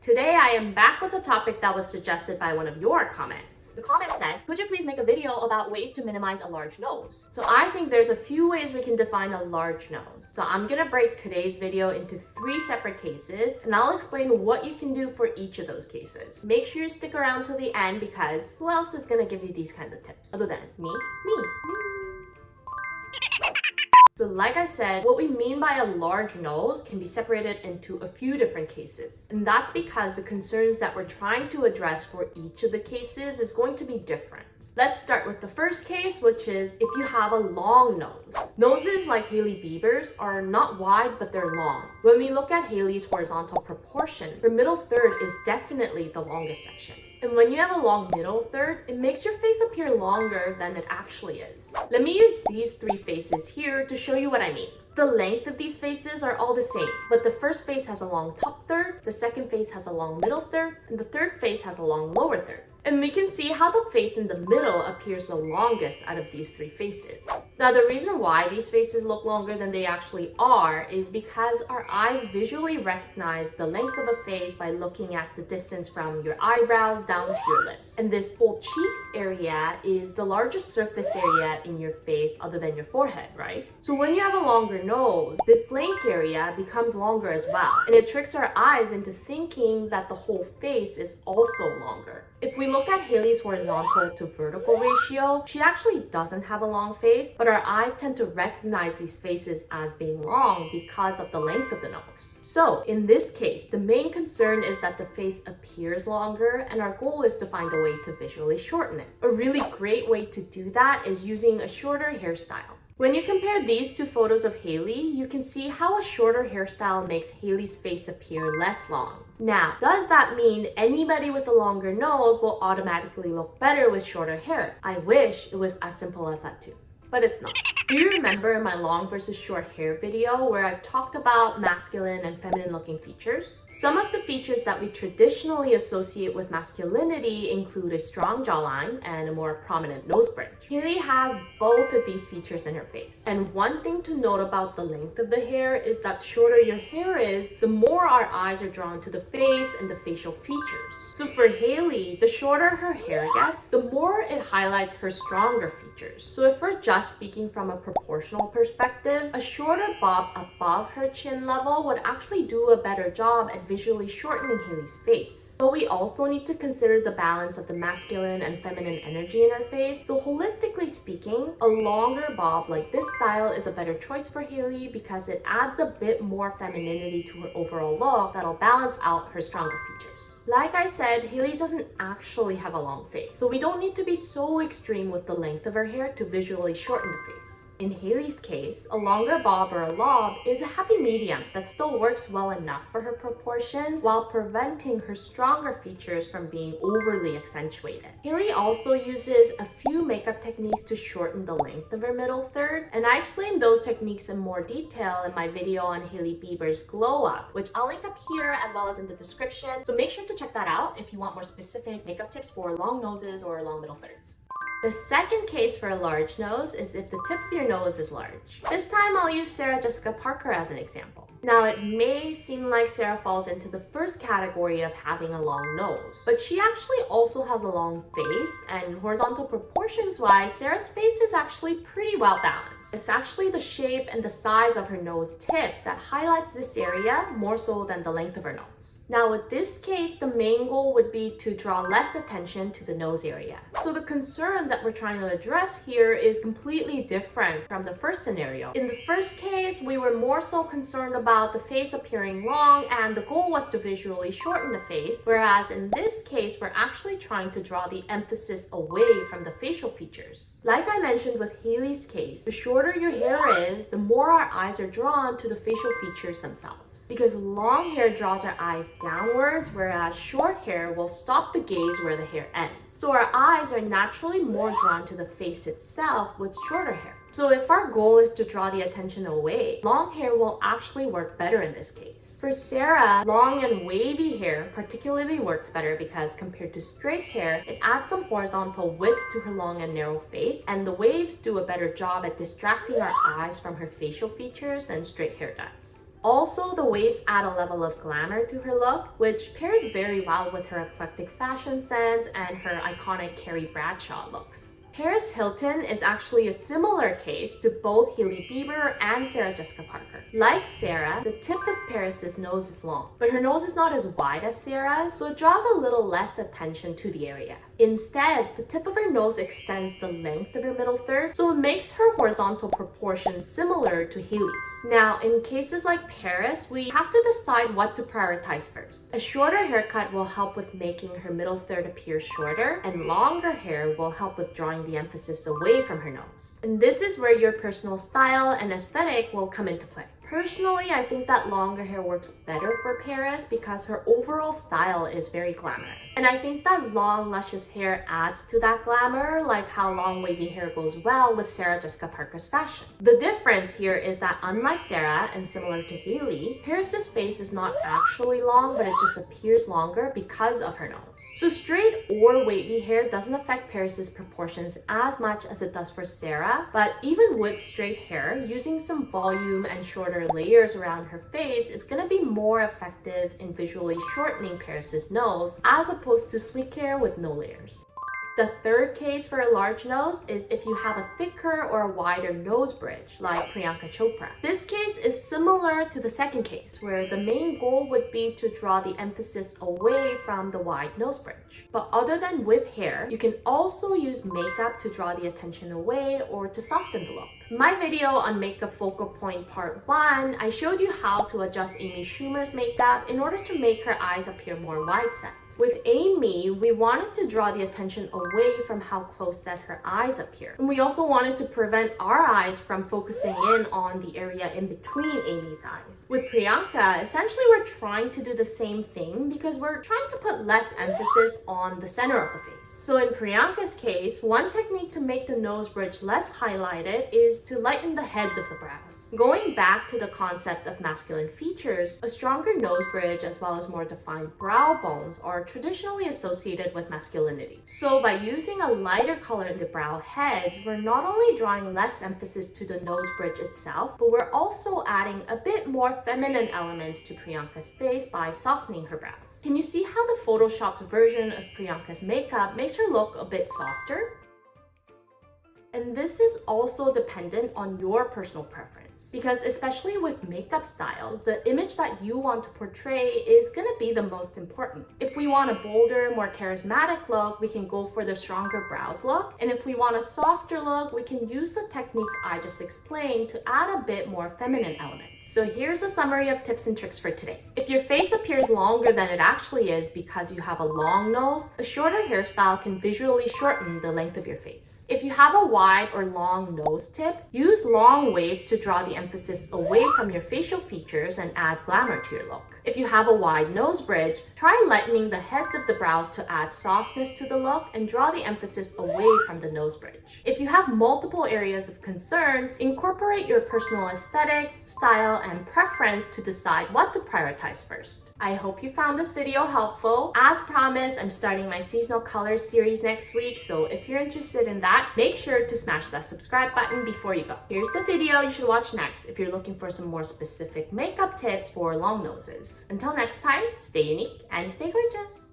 Today I am back with a topic that was suggested by one of your comments. The comment said, could you please make a video about ways to minimize a large nose? So I think there's a few ways we can define a large nose. So I'm gonna break today's video into 3 separate cases and I'll explain what you can do for each of those cases. Make sure you stick around till the end because who else is gonna give you these kinds of tips other than me? So like I said, what we mean by a large nose can be separated into a few different cases. And that's because the concerns that we're trying to address for each of the cases is going to be different. Let's start with the first case, which is if you have a long nose. Noses like Hailey Bieber's are not wide, but they're long. When we look at Hailey's horizontal proportions, her middle third is definitely the longest section. And when you have a long middle third, it makes your face appear longer than it actually is. Let me use these 3 faces here to show you what I mean. The length of these faces are all the same, but the first face has a long top third, the second face has a long middle third, and the third face has a long lower third. And we can see how the face in the middle appears the longest out of these 3 faces. Now, the reason why these faces look longer than they actually are is because our eyes visually recognize the length of a face by looking at the distance from your eyebrows down to your lips. And this whole cheeks area is the largest surface area in your face other than your forehead, right? So when you have a longer nose, this blank area becomes longer as well. And it tricks our eyes into thinking that the whole face is also longer. If we look at Hailey's horizontal to vertical ratio, she actually doesn't have a long face, but our eyes tend to recognize these faces as being long because of the length of the nose. So in this case, the main concern is that the face appears longer, and our goal is to find a way to visually shorten it. A really great way to do that is using a shorter hairstyle. When you compare these 2 photos of Hailey, you can see how a shorter hairstyle makes Hailey's face appear less long. Now, does that mean anybody with a longer nose will automatically look better with shorter hair? I wish it was as simple as that too, but it's not. Do you remember my long versus short hair video where I've talked about masculine and feminine looking features? Some of the features that we traditionally associate with masculinity include a strong jawline and a more prominent nose bridge. Hailey has both of these features in her face. And one thing to note about the length of the hair is that the shorter your hair is, the more our eyes are drawn to the face and the facial features. So for Hailey, the shorter her hair gets, the more it highlights her stronger features. So if we're just speaking from a proportional perspective, a shorter bob above her chin level would actually do a better job at visually shortening Hailey's face. But we also need to consider the balance of the masculine and feminine energy in her face. So holistically speaking, a longer bob like this style is a better choice for Hailey because it adds a bit more femininity to her overall look that'll balance out her stronger features. Like I said, Hailey doesn't actually have a long face, so we don't need to be so extreme with the length of her hair to visually shorten the face. In Hailey's case, a longer bob or a lob is a happy medium that still works well enough for her proportions while preventing her stronger features from being overly accentuated. Hailey also uses a few makeup techniques to shorten the length of her middle third, and I explained those techniques in more detail in my video on Hailey Bieber's Glow Up, which I'll link up here as well as in the description, so make sure to check that out if you want more specific makeup tips for long noses or long middle thirds. The second case for a large nose is if the tip of your nose is large. This time I'll use Sarah Jessica Parker as an example. Now, it may seem like Sarah falls into the first category of having a long nose, but she actually also has a long face, and horizontal proportions wise, Sarah's face is actually pretty well balanced. It's actually the shape and the size of her nose tip that highlights this area more so than the length of her nose. Now, with this case, the main goal would be to draw less attention to the nose area. So the concern that we're trying to address here is completely different from the first scenario. In the first case, we were more so concerned about the face appearing long, and the goal was to visually shorten the face, whereas in this case, we're actually trying to draw the emphasis away from the facial features. Like I mentioned with Hailey's case, the shorter your hair is, the more our eyes are drawn to the facial features themselves. Because long hair draws our eyes downwards, whereas short hair will stop the gaze where the hair ends. So our eyes are naturally more drawn to the face itself with shorter hair. So if our goal is to draw the attention away, long hair will actually work better in this case. For Sarah, long and wavy hair particularly works better because compared to straight hair, it adds some horizontal width to her long and narrow face, and the waves do a better job at distracting our eyes from her facial features than straight hair does. Also, the waves add a level of glamour to her look, which pairs very well with her eclectic fashion sense and her iconic Carrie Bradshaw looks. Paris Hilton is actually a similar case to both Hailey Bieber and Sarah Jessica Parker. Like Sarah, the tip of Paris's nose is long, but her nose is not as wide as Sarah's, so it draws a little less attention to the area. Instead, the tip of her nose extends the length of her middle third, so it makes her horizontal proportions similar to Hailey's. Now, in cases like Paris, we have to decide what to prioritize first. A shorter haircut will help with making her middle third appear shorter, and longer hair will help with drawing the emphasis away from her nose. And this is where your personal style and aesthetic will come into play. Personally, I think that longer hair works better for Paris because her overall style is very glamorous. And I think that long, luscious hair adds to that glamour, like how long wavy hair goes well with Sarah Jessica Parker's fashion. The difference here is that unlike Sarah and similar to Hailey, Paris's face is not actually long, but it just appears longer because of her nose. So straight or wavy hair doesn't affect Paris's proportions as much as it does for Sarah, but even with straight hair, using some volume and shorter layers around her face is going to be more effective in visually shortening Paris's nose as opposed to sleek hair with no layers. The third case for a large nose is if you have a thicker or a wider nose bridge, like Priyanka Chopra. This case is similar to the second case, where the main goal would be to draw the emphasis away from the wide nose bridge. But other than with hair, you can also use makeup to draw the attention away or to soften the look. In my video on Makeup Focal Point Part 1, I showed you how to adjust Amy Schumer's makeup in order to make her eyes appear more wide set. With Amy, we wanted to draw the attention away from how close set her eyes appear. And we also wanted to prevent our eyes from focusing in on the area in between Amy's eyes. With Priyanka, essentially we're trying to do the same thing because we're trying to put less emphasis on the center of the face. So in Priyanka's case, one technique to make the nose bridge less highlighted is to lighten the heads of the brows. Going back to the concept of masculine features, a stronger nose bridge as well as more defined brow bones are traditionally associated with masculinity. So by using a lighter color in the brow heads, we're not only drawing less emphasis to the nose bridge itself, but we're also adding a bit more feminine elements to Priyanka's face by softening her brows. Can you see how the photoshopped version of Priyanka's makeup makes her look a bit softer? And this is also dependent on your personal preference, because especially with makeup styles, the image that you want to portray is going to be the most important. If we want a bolder, more charismatic look, we can go for the stronger brows look. And if we want a softer look, we can use the technique I just explained to add a bit more feminine elements. So here's a summary of tips and tricks for today. If your face appears longer than it actually is because you have a long nose, a shorter hairstyle can visually shorten the length of your face. If you have a wide or long nose tip, use long waves to draw the emphasis away from your facial features and add glamour to your look. If you have a wide nose bridge, try lightening the heads of the brows to add softness to the look and draw the emphasis away from the nose bridge. If you have multiple areas of concern, incorporate your personal aesthetic, style, and preference to decide what to prioritize first. I hope you found this video helpful. As promised, I'm starting my seasonal colors series next week, so if you're interested in that, make sure to smash that subscribe button before you go. Here's the video you should watch next if you're looking for some more specific makeup tips for long noses. Until next time, stay unique and stay gorgeous!